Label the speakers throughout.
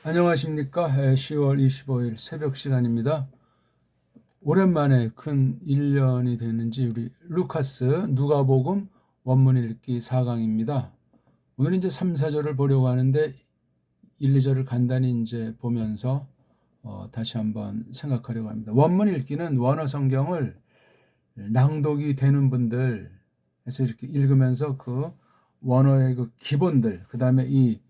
Speaker 1: 안녕하십니까. 10월 25일 새벽 시간입니다. 오랜만에 근 1년이 됐는지 우리 루카스 누가복음 원문 읽기 4강입니다. 오늘은 이제 3, 4절을 보려고 하는데 1, 2절을 간단히 이제 보면서 다시 한번 생각하려고 합니다. 원문 읽기는 원어 성경을 낭독이 되는 분들 해서 이렇게 읽으면서 그 원어의 그 기본들, 그 다음에 이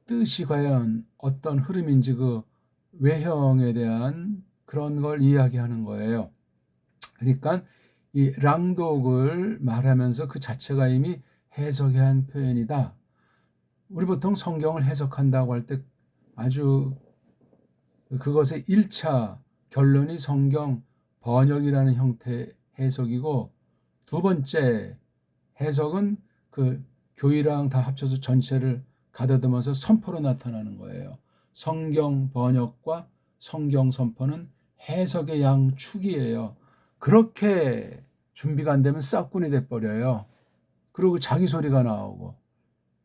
Speaker 1: 뜻이 과연 어떤 흐름인지 그 외형에 대한 그런 걸 이야기하는 거예요. 그러니까 이 랑독을 말하면서 그 자체가 이미 해석해야 한 표현이다. 우리 보통 성경을 해석한다고 할 때 아주 그것의 1차 결론이 성경 번역이라는 형태의 해석이고, 두 번째 해석은 그 교회랑 다 합쳐서 전체를 가다듬어서 선포로 나타나는 거예요. 성경 번역과 성경 선포는 해석의 양축이에요. 그렇게 준비가 안 되면 싹군이 돼버려요. 그리고 자기 소리가 나오고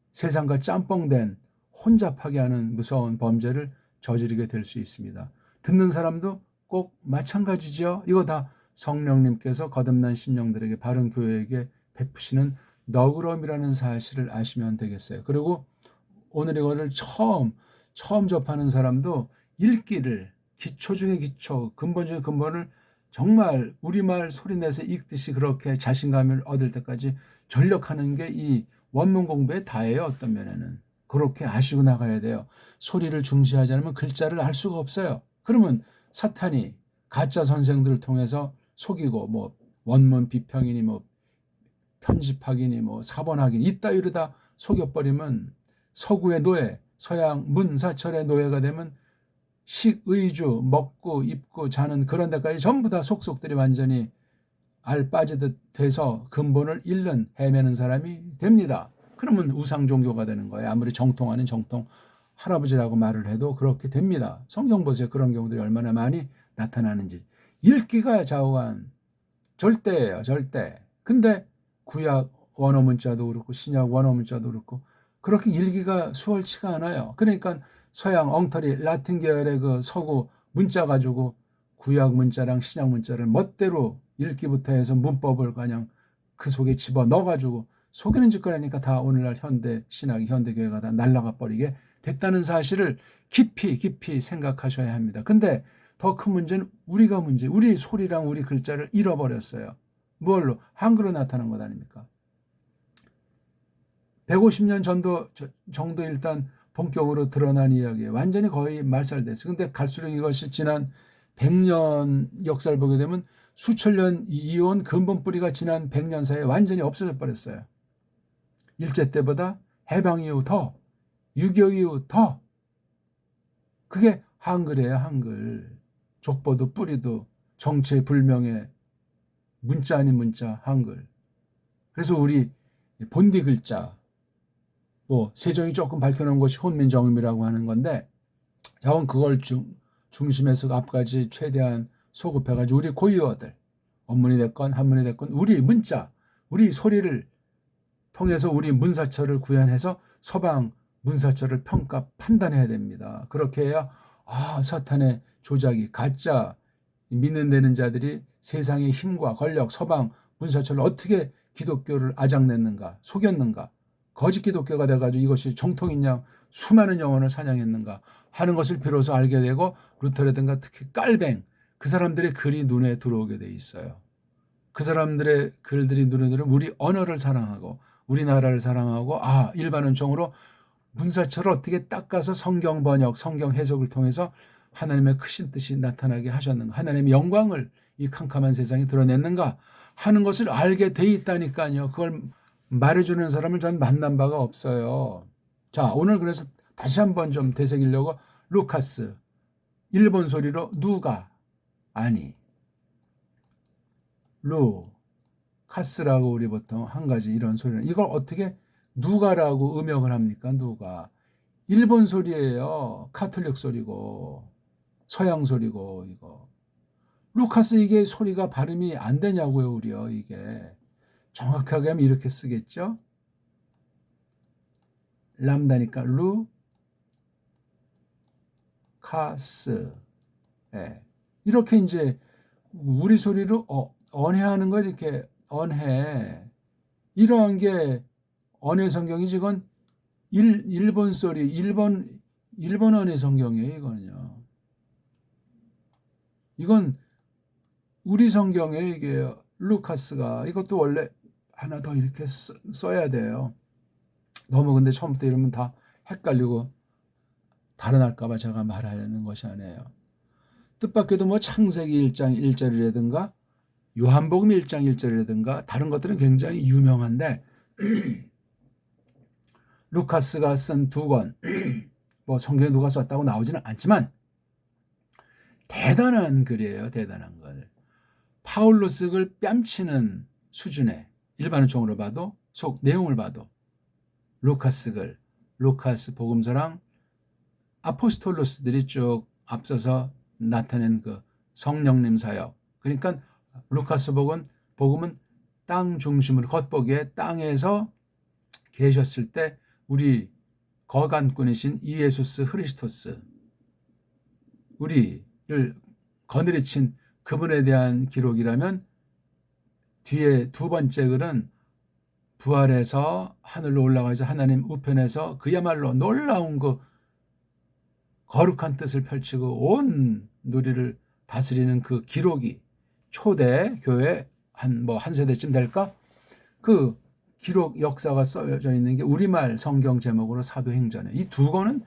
Speaker 1: 세상과 짬뽕된 혼잡하게 하는 무서운 범죄를 저지르게 될 수 있습니다. 듣는 사람도 꼭 마찬가지죠. 이거 다 성령님께서 거듭난 심령들에게, 바른 교회에게 베푸시는 너그러움이라는 사실을 아시면 되겠어요. 그리고 오늘 이거를 처음 접하는 사람도 읽기를, 기초 중에 기초, 근본 중에 근본을 정말 우리말 소리내서 읽듯이 그렇게 자신감을 얻을 때까지 전력하는 게 이 원문 공부의 다예요. 어떤 면에는 그렇게 아시고 나가야 돼요. 소리를 중시하지 않으면 글자를 알 수가 없어요. 그러면 사탄이 가짜 선생들을 통해서 속이고, 뭐 원문 비평이니 뭐 편집학이니 뭐 사본학이니 이따위로 다 속여버리면 서구의 노예, 서양 문사철의 노예가 되면 식의주, 먹고 입고 자는 그런 데까지 전부 다 속속들이 완전히 알 빠지듯 돼서 근본을 잃는, 헤매는 사람이 됩니다. 그러면 우상 종교가 되는 거예요. 아무리 정통 아닌 정통 할아버지라고 말을 해도 그렇게 됩니다. 성경 보세요. 그런 경우들이 얼마나 많이 나타나는지. 읽기가 좌우한 절대예요. 절대. 근데 구약 원어 문자도 그렇고 신약 원어 문자도 그렇고 그렇게 읽기가 수월치가 않아요. 그러니까 서양 엉터리 라틴 계열의 그 서구 문자 가지고 구약 문자랑 신약 문자를 멋대로 읽기부터 해서 문법을 그냥 그 속에 집어 넣어가지고 속이는 짓거리 하니까 다 오늘날 현대 신학이, 현대 교회가 다 날아가 버리게 됐다는 사실을 깊이 생각하셔야 합니다. 근데 더 큰 문제는 우리가 문제, 우리 소리랑 우리 글자를 잃어버렸어요. 뭘로? 한글로 나타난 것 아닙니까? 150년 정도 일단 본격으로 드러난 이야기예요. 완전히 거의 말살됐어요. 근데 갈수록 이것이 지난 100년 역사를 보게 되면 수천 년 이어온 근본 뿌리가 지난 100년 사이에 완전히 없어져 버렸어요. 일제 때보다 해방 이후 더, 6.25 이후 더. 그게 한글이에요, 한글. 족보도 뿌리도 정체불명의 문자 아닌 문자, 한글. 그래서 우리 본디 글자, 뭐 세종이 조금 밝혀놓은 것이 혼민정음이라고 하는 건데, 저건 그걸 중심에서 앞까지 최대한 소급해가지고 우리 고유어들, 원문이 됐건 한문이 됐건 우리 문자, 우리 소리를 통해서 우리 문사철을 구현해서 서방 문사철을 평가 판단해야 됩니다. 그렇게 해야 사탄의 조작이, 가짜 믿는 되는 자들이 세상의 힘과 권력, 서방 문사철을 어떻게 기독교를 아작냈는가, 속였는가, 거짓 기독교가 돼가지고 이것이 정통인 양 수많은 영혼을 사냥했는가 하는 것을 비로소 알게 되고, 루터라든가 특히 깔뱅, 그 사람들의 글이 눈에 들어오게 돼 있어요. 그 사람들의 글들이 눈에 들어오면 우리 언어를 사랑하고 우리나라를 사랑하고, 일반은총으로 문사철을 어떻게 닦아서 성경 번역, 성경 해석을 통해서 하나님의 크신 뜻이 나타나게 하셨는가, 하나님의 영광을 이 캄캄한 세상에 드러냈는가 하는 것을 알게 돼 있다니까요. 그걸 말해주는 사람을 전 만난 바가 없어요. 자, 오늘 그래서 다시 한번 좀 되새기려고 루카스, 일본 소리로 누가, 아니, 카스라고 우리 보통 한 가지 이런 소리를, 이걸 어떻게 누가라고 음역을 합니까? 누가. 일본 소리예요. 카톨릭 소리고 서양 소리고. 이거 루카스, 이게 소리가 발음이 안 되냐고요. 우리요. 이게 정확하게 하면 이렇게 쓰겠죠. 람다니까 루카스. 예. 이렇게 이제 우리 소리로 언해하는 걸 이렇게 언해. 이러한 게 언해 성경이지. 이건 일본 소리, 일본 언해 성경이에요. 이거는요. 이건 우리 성경에 이게 루카스가 이것도 원래 하나 더 이렇게 써야 돼요. 너무 근데 처음부터 이러면 다 헷갈리고 달아날까봐 제가 말하는 것이 아니에요. 뜻밖에도 뭐 창세기 1장 1절이라든가 요한복음 1장 1절이라든가 다른 것들은 굉장히 유명한데 루카스가 쓴 두 권, 뭐 성경에 누가 썼다고 나오지는 않지만 대단한 글이에요. 대단한 글. 파울로스 글 뺨치는 수준의 일반적으로 봐도 속 내용을 봐도 루카스 글, 루카스 복음서랑 아포스톨로스들이 쭉 앞서서 나타낸 그 성령님 사역. 그러니까 루카스 복음은 땅 중심으로 겉보기에 땅에서 계셨을 때 우리 거간꾼이신 이예수스 흐리스토스 우리를 거느리친 그분에 대한 기록이라면 뒤에 두 번째 글은 부활해서 하늘로 올라가서 하나님 우편에서 그야말로 놀라운 그 거룩한 뜻을 펼치고 온 누리를 다스리는 그 기록이 초대 교회 한 세대쯤 될까? 그 기록 역사가 써져 있는 게 우리말 성경 제목으로 사도행전이에요. 이 두 권은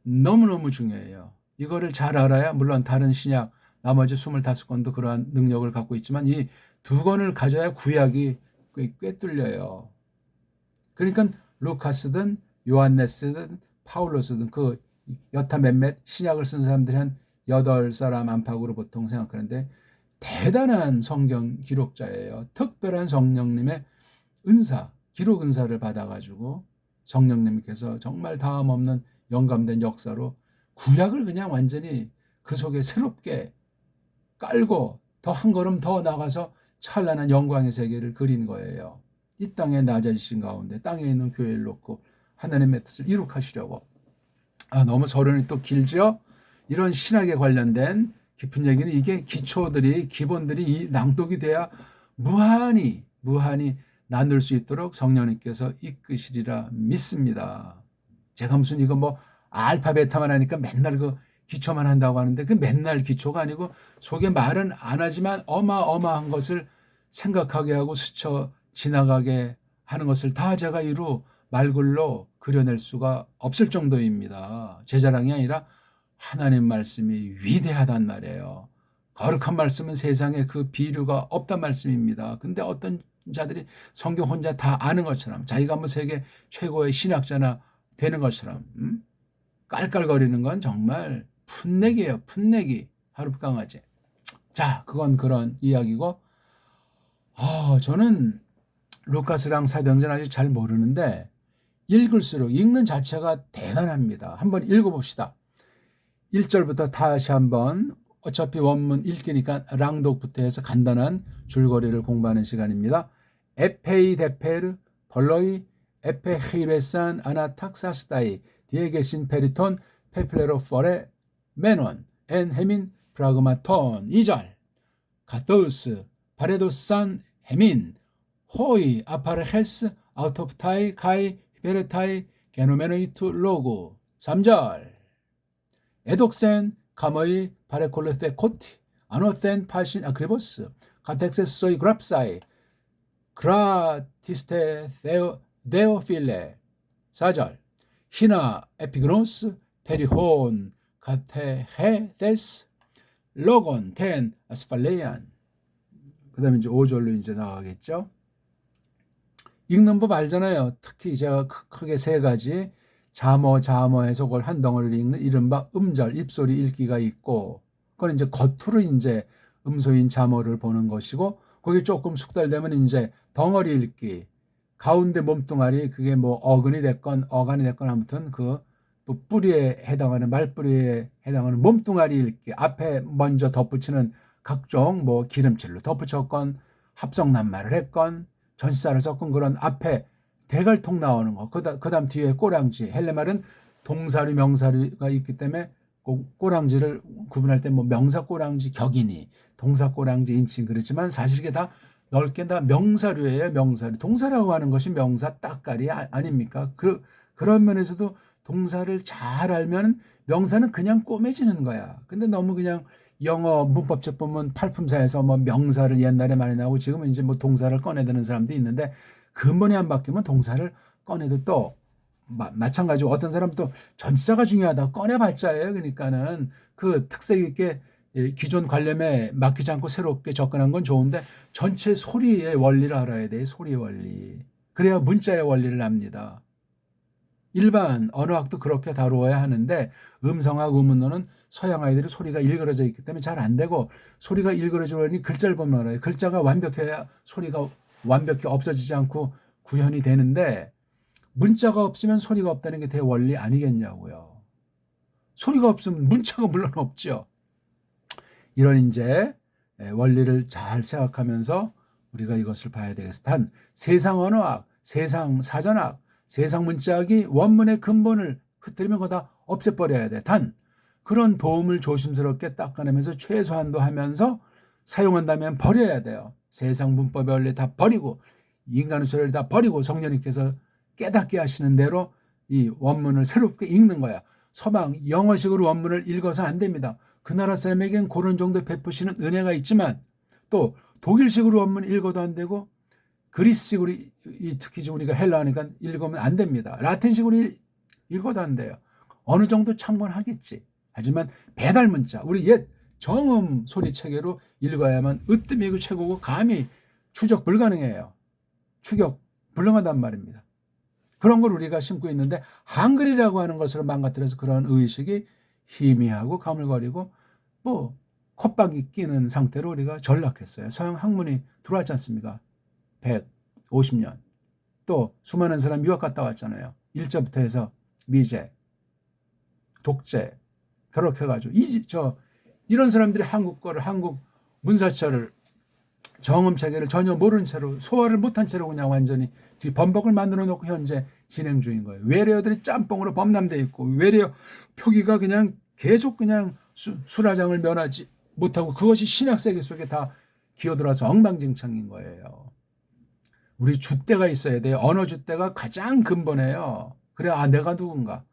Speaker 1: 너무너무 중요해요. 이거를 잘 알아야 물론 다른 신약 나머지 25권도 그러한 능력을 갖고 있지만 이 두 권을 가져야 구약이 꽤 뚫려요. 그러니까 루카스든 요한네스든 파울로스든 그 여타 몇몇 신약을 쓴 사람들이 한 8사람 안팎으로 보통 생각하는데 대단한 성경 기록자예요. 특별한 성령님의 은사, 기록 은사를 받아가지고 성령님께서 정말 다음 없는 영감된 역사로 구약을 그냥 완전히 그 속에 새롭게 깔고 더 한 걸음 더 나가서 찬란한 영광의 세계를 그린 거예요. 이 땅에 낮아지신 가운데 땅에 있는 교회를 놓고 하나님의 뜻을 이룩하시려고. 너무 서론이 또 길죠? 이런 신학에 관련된 깊은 얘기는 이게 기초들이 기본들이 낭독이 돼야 무한히 나눌 수 있도록 성령님께서 이끄시리라 믿습니다. 제가 무슨 이거 뭐 알파 베타만 하니까 맨날 그 기초만 한다고 하는데 그 맨날 기초가 아니고 속에 말은 안 하지만 어마어마한 것을 생각하게 하고 스쳐 지나가게 하는 것을 다 제가 이루 말글로 그려낼 수가 없을 정도입니다. 제 자랑이 아니라 하나님 말씀이 위대하단 말이에요. 거룩한 말씀은 세상에 그 비류가 없단 말씀입니다. 근데 어떤 자들이 성경 혼자 다 아는 것처럼 자기가 뭐 세계 최고의 신학자나 되는 것처럼 깔깔거리는 건 정말 풋내기예요. 풋내기. 하룻강아지. 자, 그건 그런 이야기고 저는 루카스랑 사도행전 아직 잘 모르는데 읽을수록 읽는 자체가 대단합니다. 한번 읽어봅시다. 1절부터 다시 한번 어차피 원문 읽기니까 랑독부터 해서 간단한 줄거리를 공부하는 시간입니다. 에페이 데페르 벌로이 에페 헤이레산 아나탁사스타이 뒤에 계신 페리톤 페플레로포레 메논 엔 헤민 프라그마톤 2절 가토우스 바레도산 헤민 호이 아파르헤스 아우토프타이 카이 베레타이 게노메노이투 로고 3절 에독센 카모이 바레콜레테 코티 아노텐 파신 아크리보스 카텍세소이 그랍사이 그라티스테 데오필레 4절 히나 에피그노스 페리혼 카테헤데스 로곤 텐 아스팔레이안 그 다음에 이제 5절로 이제 나가겠죠. 읽는 법 알잖아요. 특히 제가 크게 세 가지 자모해서 그걸 한 덩어리를 읽는 이른바 음절, 입소리 읽기가 있고 그건 이제 겉으로 이제 음소인 자모를 보는 것이고 거기 조금 숙달되면 이제 덩어리 읽기 가운데 몸뚱아리 그게 뭐 어근이 됐건 어간이 됐건 아무튼 그 뿌리에 해당하는 말뿌리에 해당하는 몸뚱아리 읽기 앞에 먼저 덧붙이는 각종 뭐 기름칠로 덧붙였건 합성 낱말을 했건 전치사를 섞은 그런 앞에 대갈통 나오는 거 그 다음 뒤에 꼬랑지 헬레말은 동사리 명사리가 있기 때문에 꼬랑지를 구분할 때 뭐 명사 꼬랑지 격이니 동사 꼬랑지 인칭 그렇지만 사실 이게 다 넓게 다 명사류예요. 명사류. 동사라고 하는 것이 명사 따까리 아닙니까? 그런 면에서도 동사를 잘 알면 명사는 그냥 꼬매지는 거야. 근데 너무 그냥 영어 문법책 보면 팔품사에서 뭐 명사를 옛날에 많이 나오고 지금은 이제 뭐 동사를 꺼내드는 사람도 있는데 근본이 안 바뀌면 동사를 꺼내도 또 마찬가지로 어떤 사람은 또 전치사가 중요하다 꺼내봤자예요. 그러니까는 그 특색 있게 기존 관념에 맡기지 않고 새롭게 접근한 건 좋은데 전체 소리의 원리를 알아야 돼. 소리의 원리. 그래야 문자의 원리를 압니다. 일반 언어학도 그렇게 다루어야 하는데 음성학, 음운어는 서양 아이들이 소리가 일그러져 있기 때문에 잘 안 되고 소리가 일그러지려니 글자를 보면 알아요. 글자가 완벽해야 소리가 완벽히 없어지지 않고 구현이 되는데 문자가 없으면 소리가 없다는 게 대원리 아니겠냐고요. 소리가 없으면 문자가 물론 없죠. 이런 이제 원리를 잘 생각하면서 우리가 이것을 봐야 되겠어. 단 세상 언어학, 세상 사전학, 세상 문자학이 원문의 근본을 흐트리면 그거 다 없애버려야 돼. 단 그런 도움을 조심스럽게 닦아내면서 최소한도 하면서 사용한다면 버려야 돼요. 세상 문법의 원리 다 버리고 인간의 소리를 다 버리고 성령님께서 깨닫게 하시는 대로 이 원문을 새롭게 읽는 거야. 서방 영어식으로 원문을 읽어서 안 됩니다. 그 나라 사람에겐 그런 정도 베푸시는 은혜가 있지만 또 독일식으로 원문 읽어도 안 되고 그리스식으로 특히 우리가 헬라어니까 읽으면 안 됩니다. 라틴식으로 읽어도 안 돼요. 어느 정도 창문하겠지. 하지만 배달 문자 우리 옛 정음 소리 체계로 읽어야만 으뜸이고 최고고 감히 추적 불가능해요. 추격 불능하단 말입니다. 그런 걸 우리가 심고 있는데 한글이라고 하는 것으로 망가뜨려서 그런 의식이 희미하고 가물거리고 뭐 콧방귀 끼는 상태로 우리가 전락했어요. 서양 학문이 들어왔지 않습니까? 150년. 또 수많은 사람 유학 갔다 왔잖아요. 일제부터 해서 미제, 독재 그렇게 해가지고 이런 사람들이 한국 거를 한국 문사철을 정음 체계를 전혀 모른 채로 소화를 못한 채로 그냥 완전히 뒤범벅을 만들어 놓고 현재 진행 중인 거예요. 외래어들이 짬뽕으로 범람돼 있고 외래어 표기가 그냥 계속 그냥 수라장을 면하지 못하고 그것이 신약 세계 속에 다 기어들어서 엉망진창인 거예요. 우리 줏대가 있어야 돼요. 언어 줏대가 가장 근본이에요. 그래 내가 누군가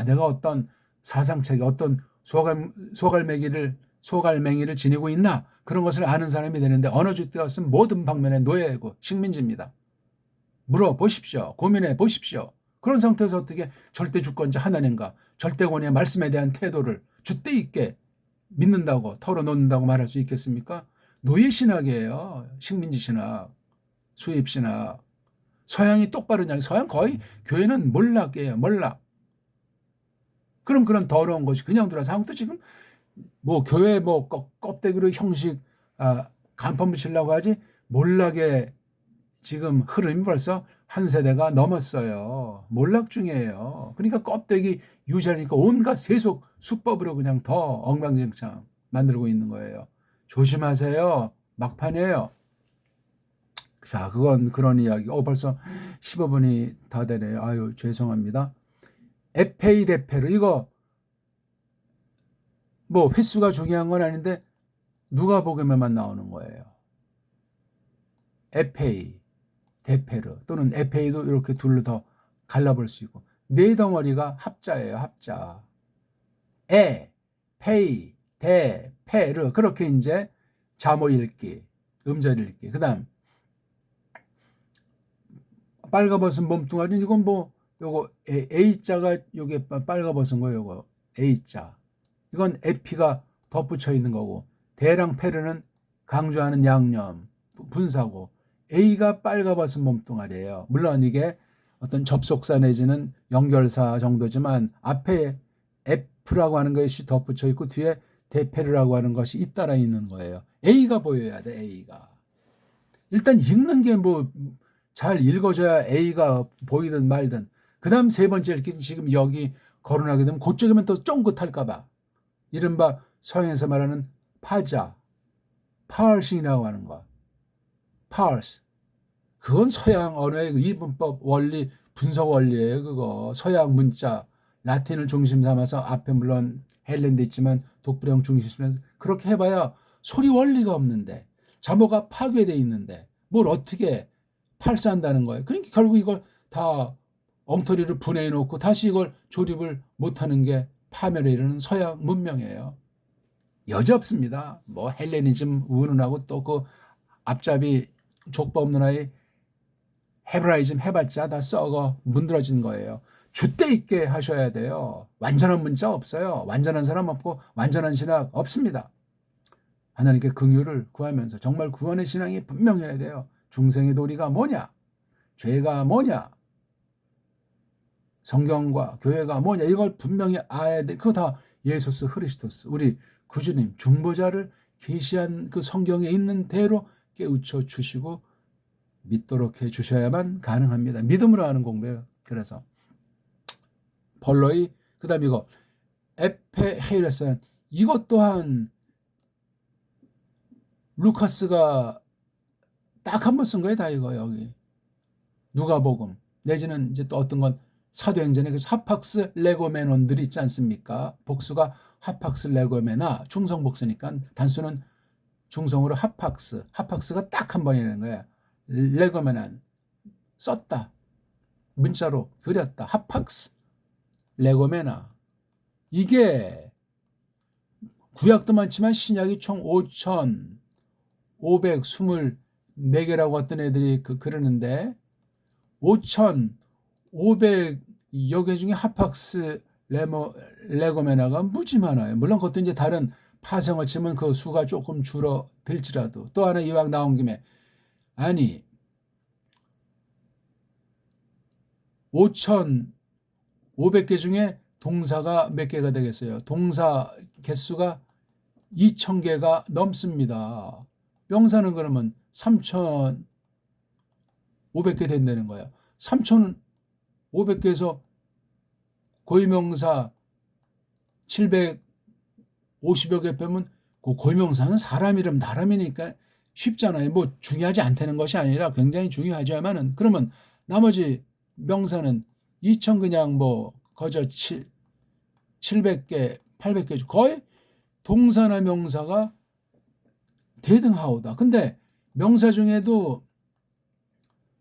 Speaker 1: 내가 어떤 사상체계 어떤 소갈맹이를 지니고 있나 그런 것을 아는 사람이 되는데 언어 줏대가 없으면 모든 방면의 노예고 식민지입니다. 물어보십시오. 고민해 보십시오. 그런 상태에서 어떻게 절대 주권자 하나님과 절대권의 말씀에 대한 태도를 줏대 있게 믿는다고 털어놓는다고 말할 수 있겠습니까? 노예 신학이에요. 식민지 신학, 수입 신학. 서양이 똑바르냐? 서양 거의 교회는 몰락이에요. 몰락. 그럼 그런 더러운 것이 그냥 들어와서 한국도 지금 뭐 교회 뭐 껍데기로 형식 간판 붙이려고 하지 몰락의 지금 흐름이 벌써 한 세대가 넘었어요. 몰락 중이에요. 그러니까 껍데기 유지하니까 온갖 세속 수법으로 그냥 더 엉망진창 만들고 있는 거예요. 조심하세요. 막판이에요. 자, 그건 그런 이야기. 벌써 15분이 다 되네요. 아유, 죄송합니다. 에페이 데페르 이거 뭐 횟수가 중요한 건 아닌데 누가복음에만 나오는 거예요. 에페이, 데페르 또는 에페이도 이렇게 둘로 더 갈라볼 수 있고 네 덩어리가 합자예요. 합자. 페이, 데, 페르 그렇게 이제 자모 읽기, 음절 읽기. 그다음 빨가벗은 몸뚱아리 이건 뭐 요거 A자가 요게 빨가벗은 거예요. 요거 A자. 이건 에피가 덧붙여 있는 거고 대랑 페르는 강조하는 양념 분사고 A가 빨가벗은 몸뚱아리예요. 물론 이게 어떤 접속사 내지는 연결사 정도지만 앞에 F라고 하는 것이 덧붙여 있고 뒤에 데페르라고 하는 것이 잇따라 있는 거예요. A가 보여야 돼. A가 일단 읽는 게 뭐 잘 읽어줘야 A가 보이든 말든 그 다음 세 번째 읽기 지금 여기 거론하게 되면 그쪽이면 또 쫑긋할까 봐 이른바 서양에서 말하는 파자, 파얼싱이라고 하는 거. 파얼스. 그건 서양 언어의 이분법 원리, 분석 원리예요. 그거 서양 문자, 라틴을 중심 삼아서 앞에 물론 헬렌도 있지만 독불형 중심에서 그렇게 해봐야 소리 원리가 없는데 자모가 파괴돼 있는데 뭘 어떻게 팔사한다는 거예요. 그러니까 결국 이걸 다 엉터리를 분해해 놓고 다시 이걸 조립을 못하는 게 파멸에 이르는 서양 문명이에요. 여지없습니다. 뭐 헬레니즘 운운하고 또 그 앞잡이 족보 없는 아이 헤브라이즘 해봤자 다 썩어 문드러진 거예요. 줏대 있게 하셔야 돼요. 완전한 문자 없어요. 완전한 사람 없고 완전한 신학 없습니다. 하나님께 긍휼을 구하면서 정말 구원의 신앙이 분명해야 돼요. 중생의 도리가 뭐냐? 죄가 뭐냐? 성경과 교회가 뭐냐? 이걸 분명히 알아야 돼. 그거 다 예수스 그리스도스 우리 구주님 중보자를 계시한 그 성경에 있는 대로 깨우쳐 주시고 믿도록 해 주셔야만 가능합니다. 믿음으로 하는 공부예요. 그래서 벌로이 그다음 이거 에페헤이레스 이것 또한 루카스가 딱 한 번 쓴 거예요. 다 이거 여기 누가복음 내지는 이제 또 어떤 건 사도행전에 그 하팍스 레고메논들이 있지 않습니까? 복수가 하팍스 레고메나 충성 복수니까 단수는 중성으로 하팍스가 딱 한 번이라는 거예요. 레고메난 썼다 문자로 그렸다 하팍스 레고메나 이게 구약도 많지만 신약이 총 5,524개라고 어떤 애들이 그러는데 5,500여 개 중에 하팍스 레고메나가 무지 많아요. 물론 그것도 이제 다른 파생을 치면 그 수가 조금 줄어들지라도 또 하나 이왕 나온 김에 아니 5,500개 중에 동사가 몇 개가 되겠어요? 동사 개수가 2,000개가 넘습니다. 명사는 그러면 3,500개 된다는 거예요. 3,500개에서 고유명사 750여 개 빼면 그 고유명사는 사람 이름 나름이니까 쉽잖아요. 뭐 중요하지 않다는 것이 아니라 굉장히 중요하지만은 그러면 나머지 명사는 2,000 그냥 뭐 거저 700개, 800개 거의 동사나 명사가 대등하오다. 근데 명사 중에도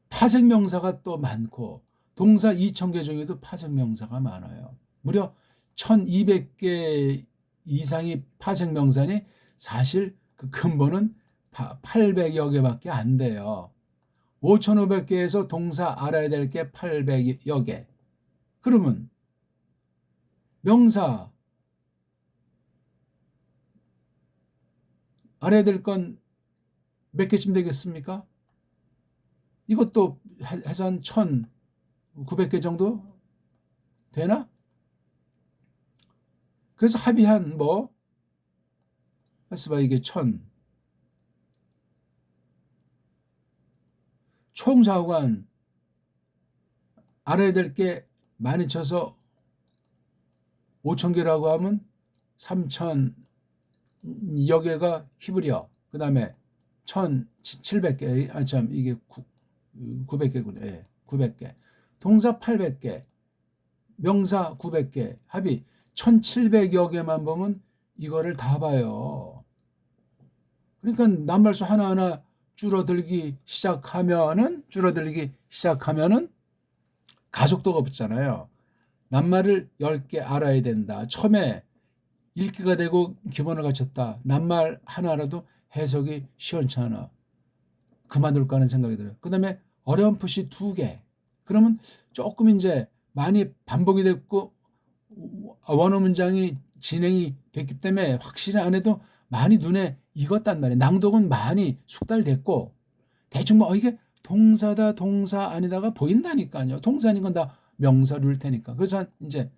Speaker 1: 파생 명사가 또 많고 동사 2,000개 중에도 파생 명사가 많아요. 무려 1,200개 이상이 파생 명사니 사실 그 근본은 800여 개밖에 안 돼요. 5,500개에서 동사 알아야 될 게 800여 개. 그러면 명사 알아야 될 건 몇 개쯤 되겠습니까? 이것도 해서 한 1,900개 정도 되나? 그래서 합의한 뭐 해서 이게 1,000 총자관 알아야 될 게 많이 쳐서 5,000개라고 하면 3,000여 개가 히브리어 그 다음에 1,700개 이게 900개군요. 예, 900개 동사 800개 명사 900개 합이 1,700여 개만 보면 이거를 다 봐요. 그러니까 낱말수 하나하나 줄어들기 시작하면은 가속도가 붙잖아요. 낱말을 10개 알아야 된다. 처음에 읽기가 되고 기본을 갖췄다. 낱말 하나라도 해석이 시원찮아. 그만둘까 하는 생각이 들어요. 그 다음에 어려운 푸시 2개. 그러면 조금 이제 많이 반복이 됐고 원어 문장이 진행이 됐기 때문에 확실히 안 해도 많이 눈에 익었단 말이에요. 낭독은 많이 숙달됐고 대충 뭐 이게 동사다 동사 아니다가 보인다니까요. 동사인 건 다 명사류일 테니까. 그래서 이제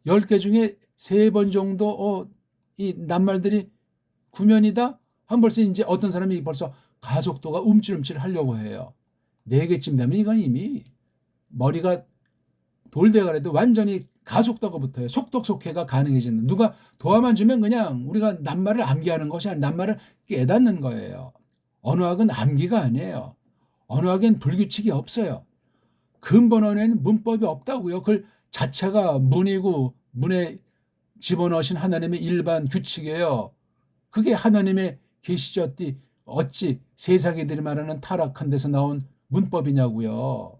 Speaker 1: 10개 중에 3번 정도 이 낱말들이 구면이다 하면 벌써 이제 어떤 사람이 벌써 가속도가 움찔움찔 하려고 해요. 4개쯤 되면 이건 이미 머리가 돌대가라도 완전히 가속도가 붙어요. 속독속해가 가능해지는. 누가 도와만 주면 그냥 우리가 낱말을 암기하는 것이 아니라 낱말을 깨닫는 거예요. 언어학은 암기가 아니에요. 언어학엔 불규칙이 없어요. 근본 언어에는 문법이 없다고요. 그걸 자체가 문이고 문에 집어넣으신 하나님의 일반 규칙이에요. 그게 하나님의 계시죠. 어찌 세상이들이 말하는 타락한 데서 나온 문법이냐고요.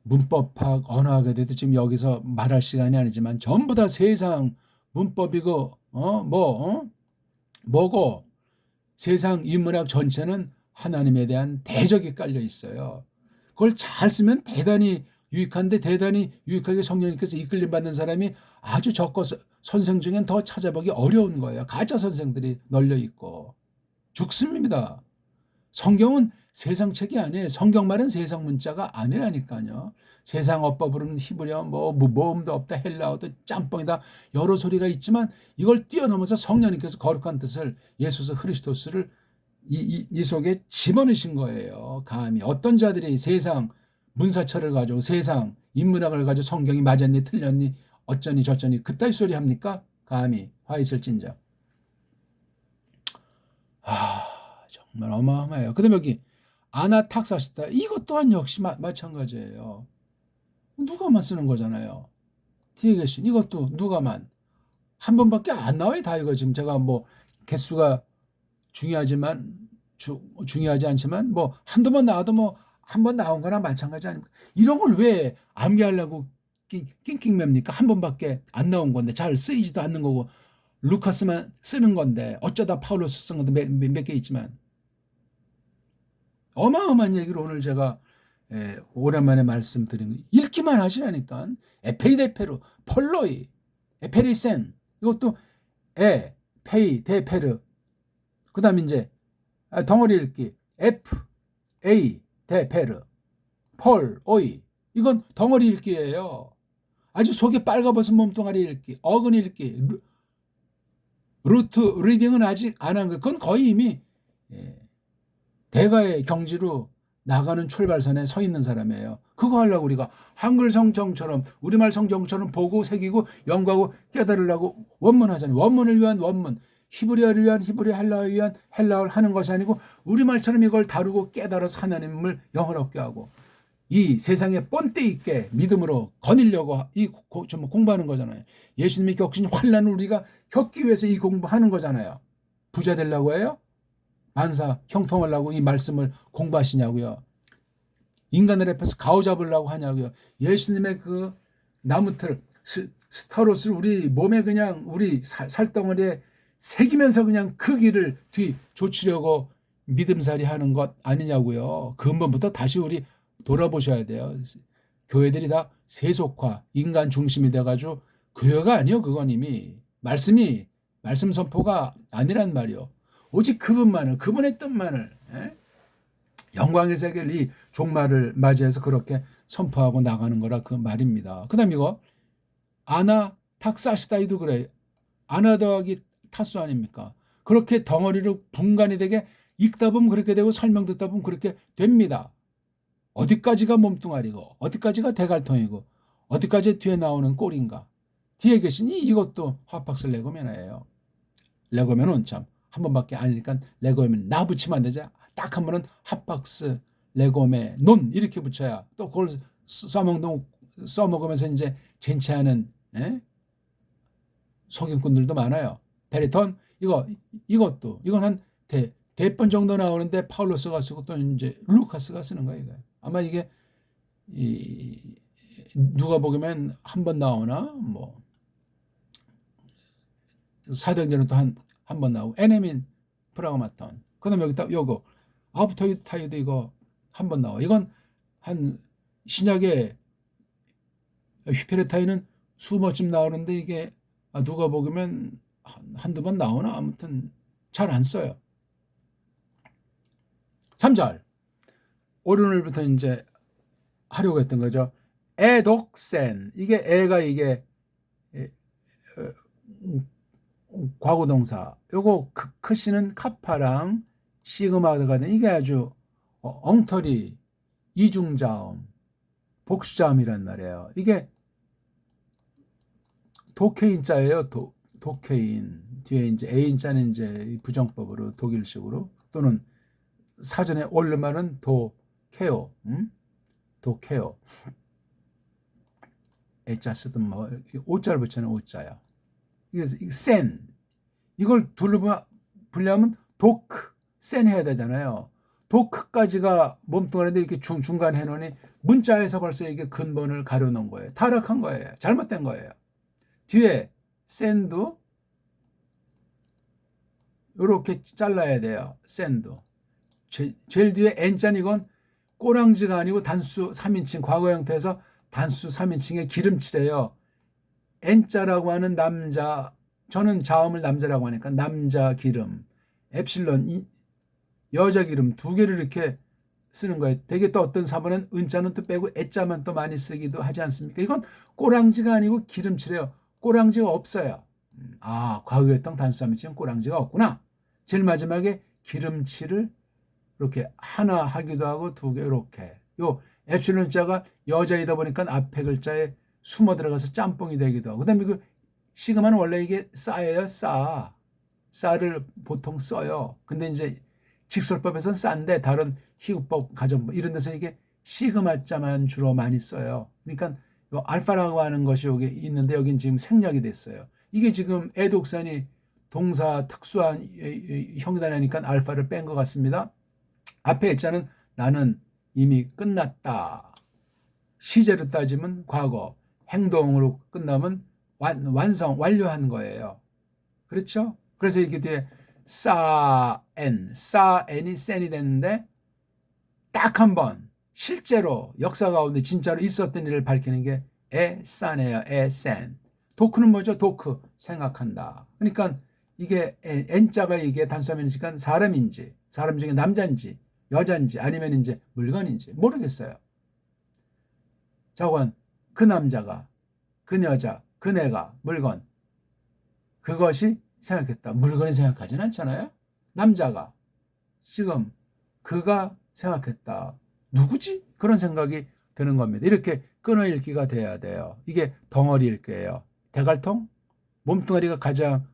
Speaker 1: 문법학, 언어학에 대해서 지금 여기서 말할 시간이 아니지만 전부 다 세상 문법이고 뭐고 세상 인문학 전체는 하나님에 대한 대적이 깔려 있어요. 그걸 잘 쓰면 대단히 유익한데 대단히 유익하게 성령님께서 이끌림 받는 사람이 아주 적고 선생 중엔 더 찾아보기 어려운 거예요. 가짜 선생들이 널려 있고 죽습니다. 성경은 세상 책이 아니에요. 성경 말은 세상 문자가 아니라니까요. 세상 어법으로는 히브리어 모음도 없다, 헬라어도 짬뽕이다, 여러 소리가 있지만 이걸 뛰어넘어서 성령님께서 거룩한 뜻을 예수 그리스도스를 이 속에 집어넣으신 거예요. 감히 어떤 자들이 세상 문사철을 가지고 세상 인문학을 가지고 성경이 맞았니 틀렸니 어쩌니 저쩌니 그따위 소리 합니까? 감히 화 있을진저. 정말 어마어마해요. 그 다음에 여기 아나탁사시다. 이것 또한 역시 마찬가지예요. 누가만 쓰는 거잖아요. 뒤에 계신 이것도 누가만 한 번밖에 안 나와요. 다 이거 지금 제가 개수가 중요하지 않지만 한두 번 나와도 한 번 나온 거나 마찬가지 아닙니까? 이런 걸 왜 암기하려고 낑낑맵니까? 한 번밖에 안 나온 건데 잘 쓰이지도 않는 거고 루카스만 쓰는 건데 어쩌다 파울로스 쓴 건데 몇 개 있지만 어마어마한 얘기를 오늘 제가 오랜만에 말씀드린 거 읽기만 하시라니까. 에페이데페르 폴로이 에페리센 이것도 페이데페르 그 다음 이제 덩어리 읽기 F A 데페르 폴 오이 이건 덩어리 읽기예요. 아주 속이 빨가벗은 몸뚱아리 읽기 어근이 읽기 루트 리딩은 아직 안 한 거. 그건 거의 이미 대가의 경지로 나가는 출발선에 서 있는 사람이에요. 그거 하려고 우리가 한글 성경처럼 우리말 성경처럼 보고 새기고 연구하고 깨달으려고 원문하잖아요. 원문을 위한 원문, 히브리어를 위한 히브리, 헬라어를 위한 헬라어를 하는 것이 아니고 우리말처럼 이걸 다루고 깨달아서 하나님을 영원롭게 하고 이 세상에 본때 있게 믿음으로 거닐려고 공부하는 거잖아요. 예수님이 겪으신 환난을 우리가 겪기 위해서 이 공부하는 거잖아요. 부자 되려고 해요? 만사 형통하려고 이 말씀을 공부하시냐고요. 인간을 앞에서 가오잡으려고 하냐고요. 예수님의 그 나무틀 스타롯을 우리 몸에 그냥 우리 살덩어리에 새기면서 그냥 그 길을 뒤쫓으려고 믿음살이 하는 것 아니냐고요. 근본부터 다시 우리 돌아보셔야 돼요. 교회들이 다 세속화 인간 중심이 돼가지고 교회가 아니요. 그건 이미 말씀 선포가 아니란 말이요. 오직 그분만을 그분의 뜻만을 영광의 세계를 이 종말을 맞이해서 그렇게 선포하고 나가는 거라 그 말입니다. 그 다음 이거 아나탁사시다이도 그래. 아나 더하기 타수 아닙니까? 그렇게 덩어리로 분간이 되게 읽다 보면 그렇게 되고 설명 듣다 보면 그렇게 됩니다. 어디까지가 몸뚱아리고 어디까지가 대갈통이고 어디까지 뒤에 나오는 꼴인가. 뒤에 계시니 이것도 화박스 레고메나예요. 레고면은 참 한 번밖에 아니니까 레고면 나 붙이면 안 되죠. 딱 한 번은 핫박스 레고메 논 이렇게 붙여야 또 그걸 써먹으면서 이제 젠치하는 속임꾼들도 많아요. 베리톤 이것도 이건 한 대번 정도 나오는데 파울로스가 쓰고 또 이제 루카스가 쓰는 거예요. 이거. 아마 이게 누가 보면 한 번 나오나 사도행전은 또 한 번 나오고 에네민 프라그마톤 그다음에 여기 딱 요거 아프터타이드 이거 한 번 나와. 이건 한 신약의 휘페레타이는 수모쯤 나오는데 이게 누가 보면 한두 번 나오나 아무튼 잘 안 써요. 3절 오늘부터 이제 하려고 했던 거죠. 에독센 이게 애가 이게 과거동사 요거 크시는 카파랑 시그마가 된 이게 아주 엉터리 이중자음 복수자음이란 말이에요. 이게 독해인자예요. 독해인 뒤에 이제 A인자는 이제 부정법으로 독일식으로 또는 사전에 옳은 말은 도케오 도케오 애자 쓰든 뭐 오자를 붙이는 오자야. 이게 센. 이걸 둘로 분리하면 도크, 센 해야 되잖아요. 도크까지가 몸뚱아리인데 이렇게 중간에 해놓으니 문자에서 벌써 이게 근본을 가려놓은 거예요. 타락한 거예요. 잘못된 거예요. 뒤에 센도 이렇게 잘라야 돼요. 센도. 제일 뒤에 N자는 이건 꼬랑지가 아니고 단수 3인칭 과거 형태에서 단수 3인칭의 기름칠이에요. N자라고 하는 남자, 저는 자음을 남자라고 하니까 남자 기름, 엡실론 여자 기름 두 개를 이렇게 쓰는 거예요. 되게 또 어떤 사본은 은자는 또 빼고 애자만 또 많이 쓰기도 하지 않습니까? 이건 꼬랑지가 아니고 기름칠이에요. 꼬랑지가 없어요. 과거였던 단수 3인칭은 꼬랑지가 없구나. 제일 마지막에 기름칠을 이렇게 하나 하기도 하고 두 개 이렇게. 요 엡실론 자가 여자이다 보니까 앞에 글자에 숨어 들어가서 짬뽕이 되기도 하고. 그다음에 그 시그마는 원래 이게 싸예요, 싸. 싸를 보통 써요. 근데 이제 직설법에서는 싼데 다른 희구법, 가정법 이런 데서 이게 시그마자만 주로 많이 써요. 그러니까 요 알파라고 하는 것이 여기 있는데 여긴 지금 생략이 됐어요. 이게 지금 애독산이 동사 특수한 형이다니까 알파를 뺀 것 같습니다. 앞에 일자는 나는 이미 끝났다. 시제로 따지면 과거, 행동으로 끝나면 완성, 완료한 거예요. 그렇죠? 그래서 이렇게 뒤에 싸엔이 센이 됐는데 딱 한 번 실제로 역사 가운데 진짜로 있었던 일을 밝히는 게 에싸네요. 에센. 도크는 뭐죠? 도크, 생각한다. 그러니까 이게 N자가 이게 단수하면이니까 사람인지, 사람 중에 남자인지, 여자인지, 아니면 이제 물건인지 모르겠어요. 저건 그 남자가, 그 여자, 그네가, 물건. 그것이 생각했다. 물건이 생각하진 않잖아요. 남자가 지금 그가 생각했다. 누구지? 그런 생각이 드는 겁니다. 이렇게 끊어읽기가 돼야 돼요. 이게 덩어리 읽기예요. 대갈통, 몸뚱아리가 가장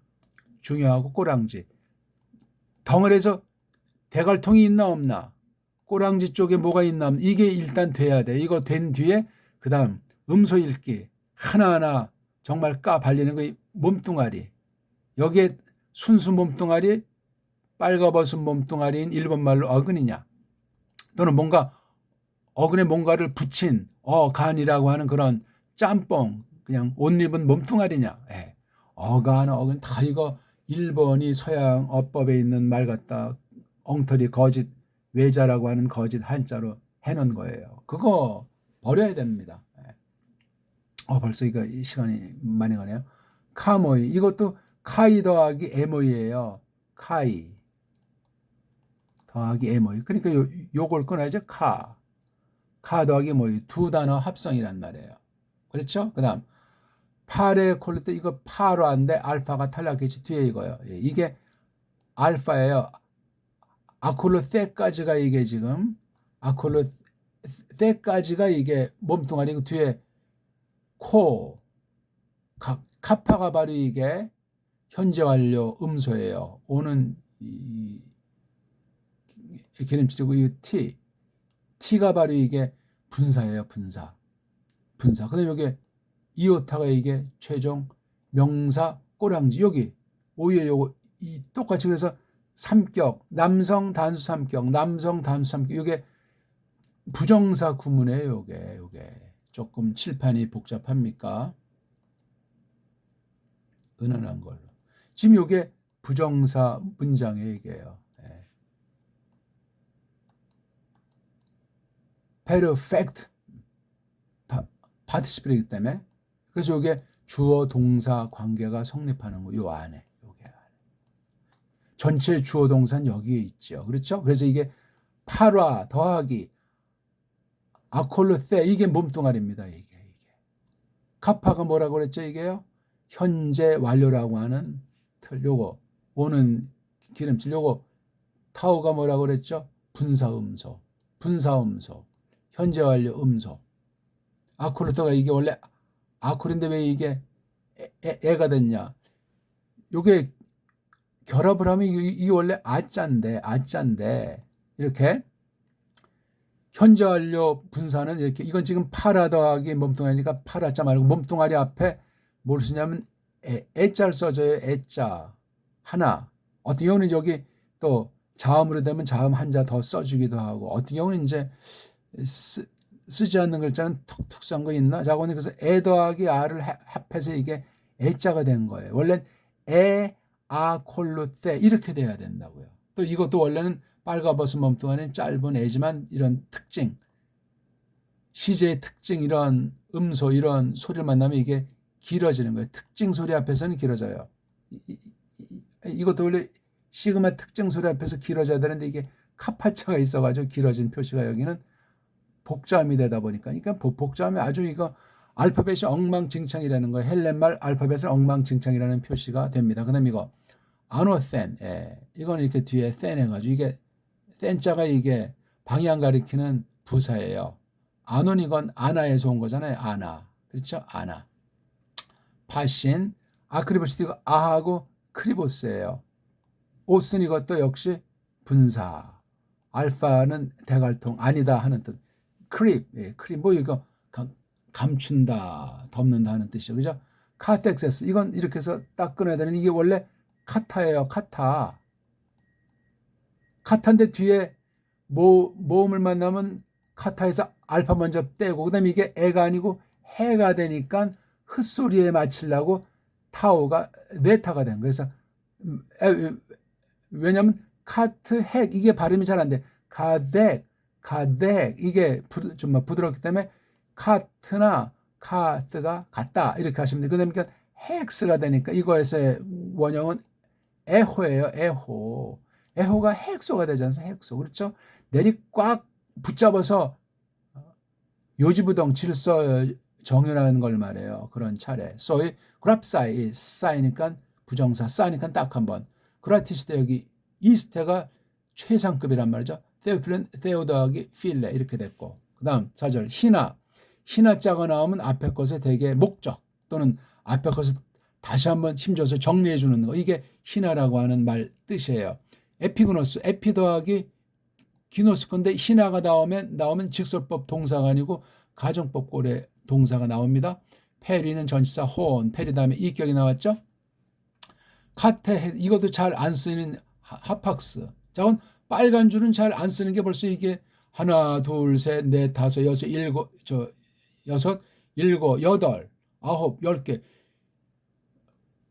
Speaker 1: 중요하고 꼬랑지. 덩어리에서 대갈통이 있나 없나, 꼬랑지 쪽에 뭐가 있나 없나, 이게 일단 돼야 돼. 이거 된 뒤에 그 다음 음소 읽기 하나하나 정말 까 발리는 거 몸뚱아리. 여기에 순수 몸뚱아리, 빨가벗은 몸뚱아리인 일본말로 어근이냐, 또는 뭔가 어근에 뭔가를 붙인 어간이라고 하는 그런 짬뽕, 그냥 옷 입은 몸뚱아리냐. 어근 다 이거 일본이 서양 어법에 있는 말 같다. 엉터리 거짓 외자라고 하는 거짓 한자로 해놓은 거예요. 그거 버려야 됩니다. 벌써 이거 시간이 많이 가네요. 카모이, 이것도 카이 더하기 에모이예요. 카이 더하기 에모이. 그러니까 요걸 끊어야죠. 카 더하기 모이, 두 단어 합성이란 말이에요. 그렇죠? 그 다음 파레 콜레트, 이거 파로인데 알파가 탈락했지. 뒤에 이거요. 이게 알파예요. 아콜로 때까지가 이게 지금 아콜로 때까지가 이게 몸뚱아리고, 뒤에 코 카파가 바로 이게 현재 완료 음소예요. 오는 이 기름칠이고, 이 T가 바로 이게 분사예요. 분사. 그다음에 여기 이오타가 이게 최종 명사 꼬랑지. 여기 오히려 요거 똑같이, 그래서 삼격, 남성 단수 삼격, 남성 단수 삼격, 이게 부정사 구문이에요. 요게 조금 칠판이 복잡합니까? 은은한 걸로. 지금 요게 부정사 문장의 얘기예요. perfect 파티시플이기 때문에, 그래서 요게 주어 동사 관계가 성립하는 거, 요 안에, 요게 안에. 전체 주어 동사는 여기에 있죠. 그렇죠? 그래서 이게 파라 더하기 아콜로테, 이게 몸뚱아리입니다. 이게. 카파가 뭐라고 그랬죠? 이게요? 현재 완료라고 하는 틀. 요거 오는 기름칠. 요거 타오가 뭐라고 그랬죠? 분사음소. 현재 완료 음소. 아콜로토가 이게 원래 아콜인데 왜 이게 애가 됐냐? 요게 결합을 하면 이게 원래 아자인데 이렇게 현재 완료 분사는 이렇게, 이건 지금 파라 더하기 몸뚱아리니까 파라자 말고 몸뚱아리 앞에 뭘 쓰냐면 애자를 써줘요. 애자 하나. 어떤 경우는 여기 또 자음으로 되면 자음 한자 더 써주기도 하고, 어떤 경우는 이제 쓰지 않는 글자는 툭툭 싼 거 있나? 자, 그래서 애 더하기 아를 합해서 이게 애자가 된 거예요. 원래는 애, 아, 콜로 때 이렇게 돼야 된다고요. 또 이것도 원래는 빨가벗은 몸뚱아리는 짧은 애지만 이런 특징, 시제의 특징, 이런 음소, 이런 소리를 만나면 이게 길어지는 거예요. 특징 소리 앞에서는 길어져요. 이것도 원래 시그마 특징 소리 앞에서 길어져야 되는데 이게 카파차가 있어가지고 길어진 표시가 여기는 복자음이 되다 보니까, 그러니까 복자음이 아주 이거 알파벳이 엉망진창이라는 거예요. 헬렌말 알파벳은 엉망진창이라는 표시가 됩니다. 그다음 이거 아노센, 이거는 이렇게 뒤에 센 해가지고 이게 센자가 이게 방향 가리키는 부사예요. 아논, 이건 아나에서 온 거잖아요. 아나, 그렇죠? 아나. 파신, 아크리보스, 이거 아하고 크리보스예요. 오슨, 이것도 역시 분사. 알파는 대갈통, 아니다 하는 뜻. 크립, 뭐 이거 감춘다, 덮는다 하는 뜻이죠. 그죠? 카텍세스, 이건 이렇게 해서 딱 끊어야 되는, 이게 원래 카타예요. 카타인데 뒤에 모음을 만나면 카타에서 알파 먼저 떼고, 그 다음에 이게 애가 아니고 해가 되니까 헛소리에 맞추려고 타오가 네타가 된 거예요. 그래서 왜냐하면 카트, 핵, 이게 발음이 잘 안 돼. 가덱, 이게 좀 부드럽기 때문에 카트나 카트가 같다 이렇게 하시면 돼요. 그러니까 헥스가 되니까 이거에서의 원형은 에호예요. 에호가 핵소가 되지 않습니까? 핵소. 그렇죠? 내리 꽉 붙잡아서 요지부동 질서 정연하는 걸 말해요. 그런 차례. 소위 그랍사이, 쌓이니까 부정사, 쌓이니까 딱 한 번. 그라티스테, 여기 이스테가 최상급이란 말이죠. 테오필은 테오 더하기 필레 이렇게 됐고, 그 다음 4절 히나자가 나오면 앞에 것에 대개 목적 또는 앞에 것을 다시 한번 힘줘서 정리해 주는 거, 이게 히나라고 하는 말 뜻이에요. 에피그노스, 에피 더하기 기노스 건데 히나가 나오면 직설법 동사가 아니고 가정법 고래 동사가 나옵니다. 페리는 전치사 혼, 페리 다음에 이격이 나왔죠. 카테, 이것도 잘 안 쓰는 하팍스. 자, 빨간 줄은 잘 안 쓰는 게 벌써 이게 하나, 둘, 셋, 넷, 다섯, 여섯, 일곱, 여덟, 아홉, 10개.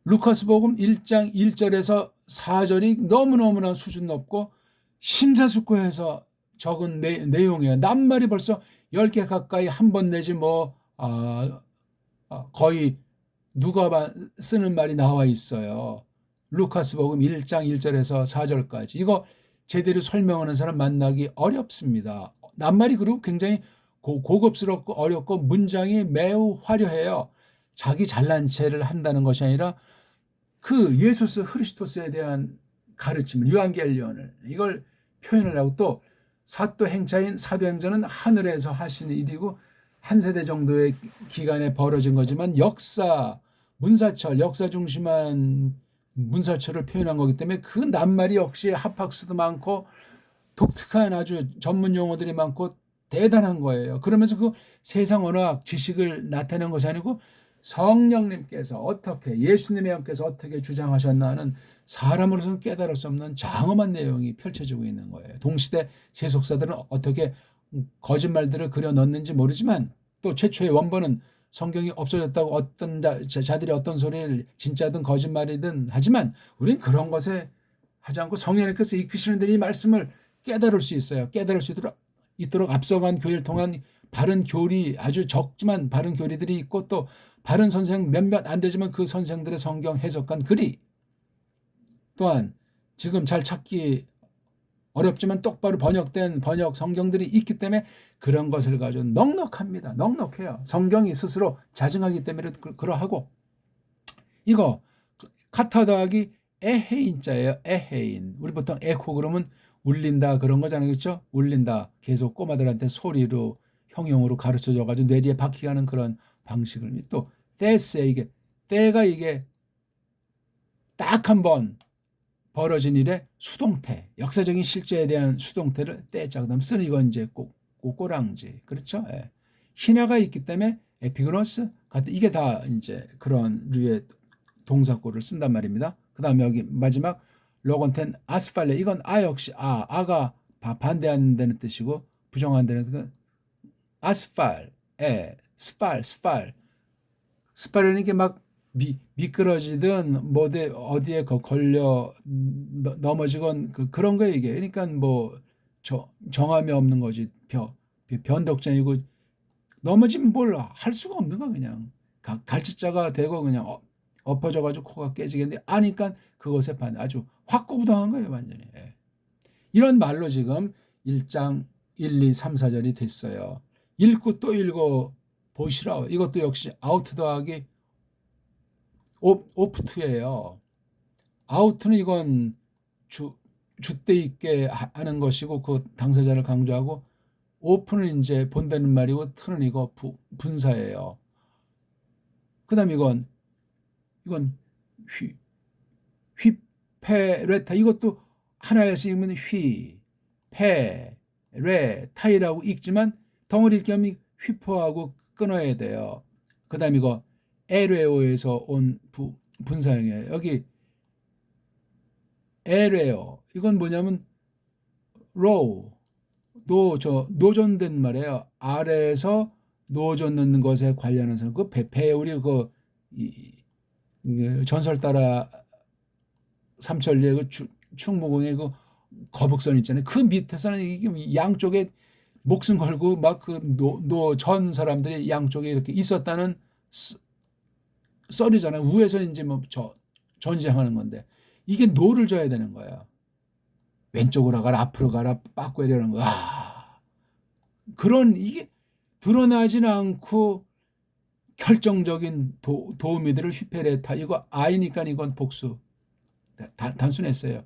Speaker 1: 루카스복음 1장 1절에서 4절이 너무너무나 수준 높고 심사숙고해서 적은 내용이에요. 낱말이 벌써 10개 가까이 한 번 내지 거의 누가 쓰는 말이 나와 있어요. 루카스복음 1장 1절에서 4절까지. 이거 제대로 설명하는 사람 만나기 어렵습니다. 낱말이 그리고 굉장히 고급스럽고 어렵고 문장이 매우 화려해요. 자기 잘난 체를 한다는 것이 아니라 그 예수스 크리스토스에 대한 가르침을, 유한겔리온을 이걸 표현을 하고, 또 사도행차인 사도행전은 하늘에서 하시는 일이고 한 세대 정도의 기간에 벌어진 거지만 문사철, 역사 중심한 문사철을 표현한 거기 때문에 그 낱말이 역시 합학수도 많고 독특한 아주 전문 용어들이 많고 대단한 거예요. 그러면서 그 세상 언어학 지식을 나타낸 것이 아니고 성령님께서 어떻게, 예수님의 영께서 어떻게 주장하셨나 하는 사람으로서는 깨달을 수 없는 장엄한 내용이 펼쳐지고 있는 거예요. 동시대 세속사들은 어떻게 거짓말들을 그려 넣는지 모르지만, 또 최초의 원본은 성경이 없어졌다고 어떤 자들이 어떤 소리를 진짜든 거짓말이든 하지만 우린 그런 것에 하지 않고 성령님께서 이끄시는 대로 이 말씀을 깨달을 수 있어요. 깨달을 수 있도록 앞서간 교회를 통한 바른 교리, 아주 적지만 바른 교리들이 있고, 또 바른 선생 몇몇 안 되지만 그 선생들의 성경 해석한 글이, 또한 지금 잘 찾기 어렵지만 똑바로 번역된 번역 성경들이 있기 때문에 그런 것을 가지고 넉넉합니다. 넉넉해요. 성경이 스스로 자증하기 때문에 그러하고, 이거 카타 더하기 에헤인자예요. 에헤인. 우리 보통 에코 그러면 울린다 그런 거잖아요. 그렇죠? 울린다. 계속 꼬마들한테 소리로 형용으로 가르쳐줘가지고 뇌리에 박히가는 그런 방식을. 또 테스에 이게 딱 한 번 벌어진 일에 수동태, 역사적인 실제에 대한 수동태를 때자 그다음 쓰는, 이건 이제 꼭 꼬랑지. 그렇죠? 예. 희나가 있기 때문에 에피그노스 같은 이게 다 이제 그런 류의 동사구를 쓴단 말입니다. 그다음에 여기 마지막 로건텐 아스팔레 이건 역시 아가 반대한다는 뜻이고 부정한다는 뜻은 아스팔, 스팔은 이게 막 미끄러지든 어디에 걸려 넘어지건 그런 거예요 이게. 그러니까 뭐 정함이 없는 거지. 변덕쟁이고 넘어지면 뭘 할 수가 없는 거 그냥 갈치자가 되고 그냥 엎어져가지고 코가 깨지겠는데 아니까 그것에 아주 확고부동한 거예요 완전히. 예. 이런 말로 지금 1장 1, 2, 3, 4절이 됐어요. 읽고 또 읽어 보시라. 이것도 역시 아우트 더하기 오프트예요. 아우트는 이건 주때 있게 하는 것이고 그 당사자를 강조하고 오프는 이제 본다는 말이고 트는 이거 분사예요. 그다음 이건 휘페레타 이것도 하나에서 읽으면 페레타이라고 읽지만 덩어리 읽기 하면 휘포하고 끊어야 돼요. 그다음 이거 에레오에서 온 분사형이에요. 여기 에레오 이건 뭐냐면 노존된 말이에요. 아래에서 노존 넣는 것에 관련해서 그 우리 전설 따라 삼천리의 그 충무공의 그 거북선 있잖아요. 그 밑에서는 이게 양쪽에 목숨 걸고 막 전 사람들이 양쪽에 이렇게 있었다는 썰이잖아요. 위에서 이제 뭐 전쟁하는 건데 이게 노를 져야 되는 거야. 왼쪽으로 가라, 앞으로 가라, 빠꾸 이러는 거야. 그런 이게 드러나진 않고 결정적인 도우미들을 휘페레타 이거 아이니까 이건 복수 단순했어요.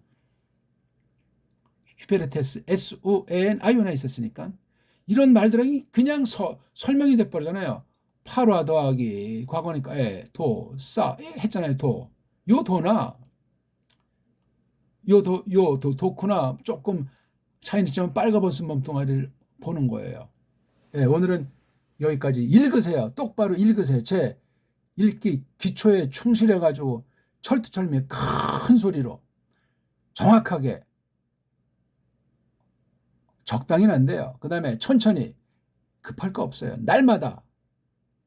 Speaker 1: 휘페레테스 SUAN 아이오나 있었으니까 이런 말들이 그냥 설명이 돼버리잖아요. 8화 더하기 과거니까 도싸 했잖아요. 요 도나 도쿠나 조금 차이는 있지만 빨가벗은 몸뚱아리를 보는 거예요. 오늘은 여기까지. 읽으세요. 똑바로 읽으세요. 제 읽기 기초에 충실해가지고 철두철미 큰 소리로 정확하게 적당히는 안 돼요. 그 다음에 천천히 급할 거 없어요. 날마다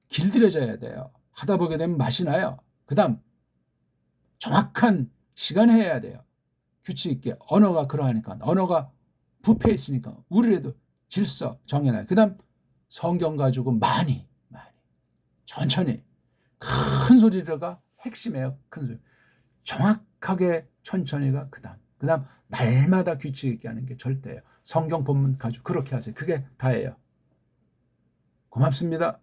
Speaker 1: 길들여져야 돼요. 하다 보게 되면 맛이 나요. 그 다음 정확한 시간에 해야 돼요. 규칙 있게. 언어가 그러하니까. 언어가 부패 있으니까 우리라도 질서 정해놔요. 그 다음 성경 가지고 많이 천천히 큰 소리가 핵심이에요. 큰 소리. 정확하게 천천히가 그 다음 날마다 규칙 있게 하는 게 절대예요. 성경 본문 가지고 그렇게 하세요. 그게 다예요. 고맙습니다.